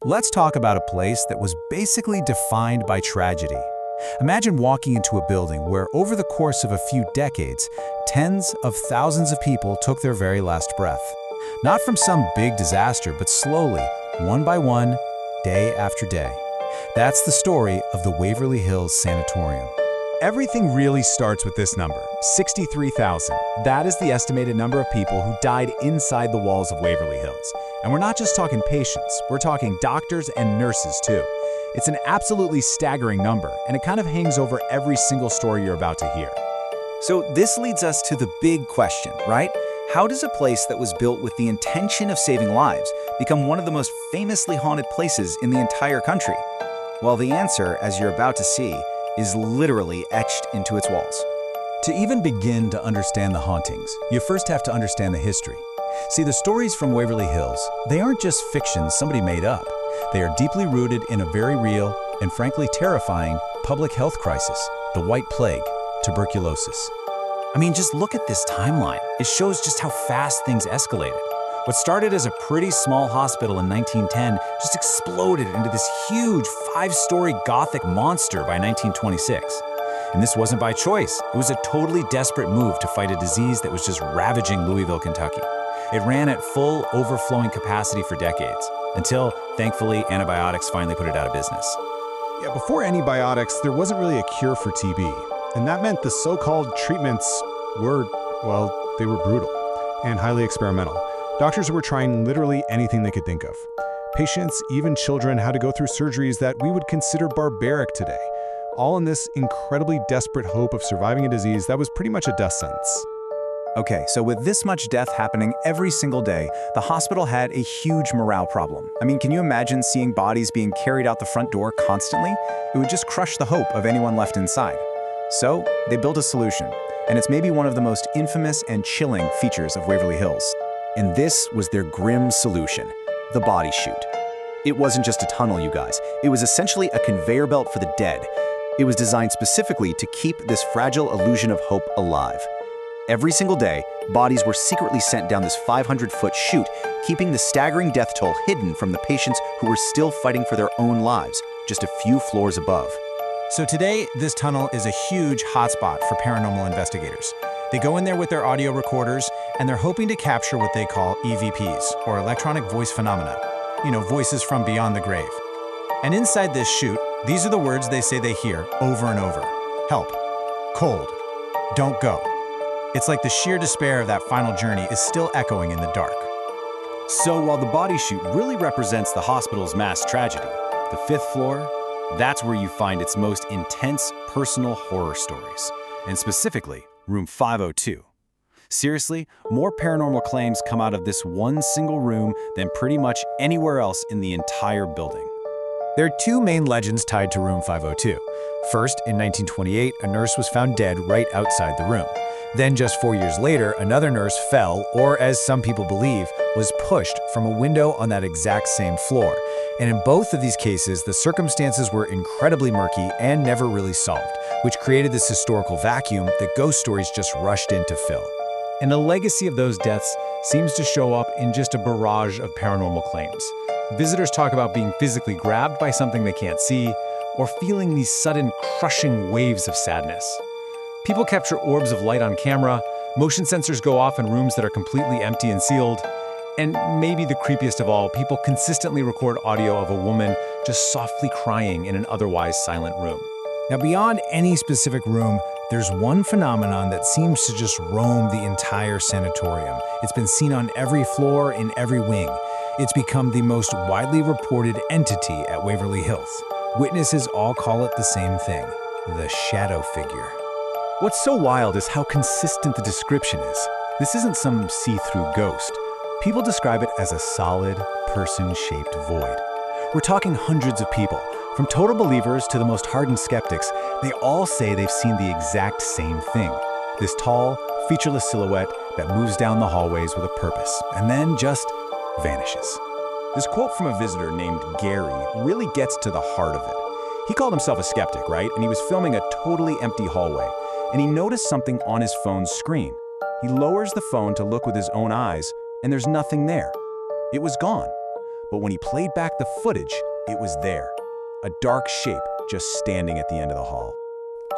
Let's talk about a place that was basically defined by tragedy. Imagine walking into a building where, over the course of a few decades, tens of thousands of people took their very last breath. Not from some big disaster, but slowly, one by one, day after day. That's the story of the Waverly Hills Sanatorium. Everything really starts with this number, 63,000. That is the estimated number of people who died inside the walls of Waverly Hills. And we're not just talking patients, we're talking doctors and nurses too. It's an absolutely staggering number, and it kind of hangs over every single story you're about to hear. So this leads us to the big question, right? How does a place that was built with the intention of saving lives become one of the most famously haunted places in the entire country? Well, the answer, as you're about to see, is literally etched into its walls. To even begin to understand the hauntings, you first have to understand the history. See, the stories from Waverly Hills, they aren't just fictions somebody made up. They are deeply rooted in a very real and frankly terrifying public health crisis, the White Plague, tuberculosis. I mean, just look at this timeline. It shows just how fast things escalated. What started as a pretty small hospital in 1910 just exploded into this huge 5-story Gothic monster by 1926. And this wasn't by choice. It was a totally desperate move to fight a disease that was just ravaging Louisville, Kentucky. It ran at full, overflowing capacity for decades, until, thankfully, antibiotics finally put it out of business. Yeah, before antibiotics, there wasn't really a cure for TB. And that meant the so-called treatments were, well, they were brutal and highly experimental. Doctors were trying literally anything they could think of. Patients, even children, had to go through surgeries that we would consider barbaric today, all in this incredibly desperate hope of surviving a disease that was pretty much a death sentence. Okay, so with this much death happening every single day, the hospital had a huge morale problem. I mean, can you imagine seeing bodies being carried out the front door constantly? It would just crush the hope of anyone left inside. So they built a solution, and it's maybe one of the most infamous and chilling features of Waverly Hills. And this was their grim solution, the Body Chute. It wasn't just a tunnel, you guys. It was essentially a conveyor belt for the dead. It was designed specifically to keep this fragile illusion of hope alive. Every single day, bodies were secretly sent down this 500-foot chute, keeping the staggering death toll hidden from the patients who were still fighting for their own lives, just a few floors above. So today, this tunnel is a huge hotspot for paranormal investigators. They go in there with their audio recorders, and they're hoping to capture what they call EVPs, or electronic voice phenomena. You know, voices from beyond the grave. And inside this chute, these are the words they say they hear over and over. Help. Cold. Don't go. It's like the sheer despair of that final journey is still echoing in the dark. So while the Body Chute really represents the hospital's mass tragedy, the 5th floor, that's where you find its most intense personal horror stories, and specifically, room 502. Seriously, more paranormal claims come out of this one single room than pretty much anywhere else in the entire building. There are two main legends tied to room 502. First, in 1928, a nurse was found dead right outside the room. Then just 4 years later, another nurse fell, or as some people believe, was pushed from a window on that exact same floor. And in both of these cases, the circumstances were incredibly murky and never really solved, which created this historical vacuum that ghost stories just rushed in to fill. And the legacy of those deaths seems to show up in just a barrage of paranormal claims. Visitors talk about being physically grabbed by something they can't see, or feeling these sudden crushing waves of sadness. People capture orbs of light on camera, motion sensors go off in rooms that are completely empty and sealed, and maybe the creepiest of all, people consistently record audio of a woman just softly crying in an otherwise silent room. Now, beyond any specific room, there's one phenomenon that seems to just roam the entire sanatorium. It's been seen on every floor, in every wing. It's become the most widely reported entity at Waverly Hills. Witnesses all call it the same thing, the shadow figure. What's so wild is how consistent the description is. This isn't some see-through ghost. People describe it as a solid, person-shaped void. We're talking hundreds of people. From total believers to the most hardened skeptics, they all say they've seen the exact same thing. This tall, featureless silhouette that moves down the hallways with a purpose, and then just vanishes. This quote from a visitor named Gary really gets to the heart of it. He called himself a skeptic, right? And he was filming a totally empty hallway, and he noticed something on his phone's screen. He lowers the phone to look with his own eyes, and there's nothing there. It was gone. But when he played back the footage, it was there. A dark shape just standing at the end of the hall.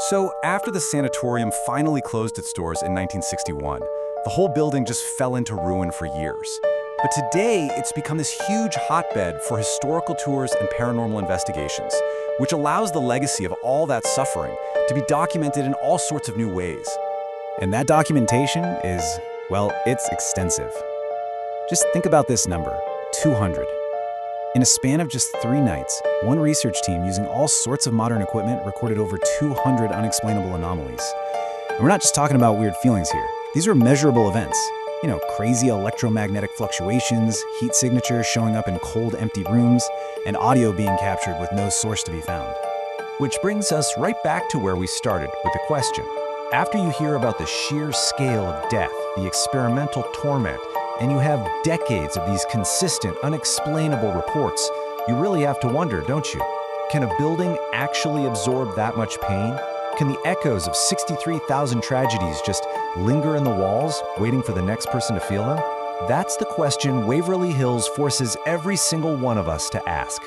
So after the sanatorium finally closed its doors in 1961, the whole building just fell into ruin for years. But today, it's become this huge hotbed for historical tours and paranormal investigations, which allows the legacy of all that suffering to be documented in all sorts of new ways. And that documentation is, well, it's extensive. Just think about this number, 200. In a span of just 3 nights, one research team using all sorts of modern equipment recorded over 200 unexplainable anomalies. And we're not just talking about weird feelings here. These are measurable events. You know, crazy electromagnetic fluctuations, heat signatures showing up in cold, empty rooms, and audio being captured with no source to be found. Which brings us right back to where we started with the question. After you hear about the sheer scale of death, the experimental torment, and you have decades of these consistent, unexplainable reports, you really have to wonder, don't you? Can a building actually absorb that much pain? Can the echoes of 63,000 tragedies just linger in the walls, waiting for the next person to feel them? That's the question Waverly Hills forces every single one of us to ask.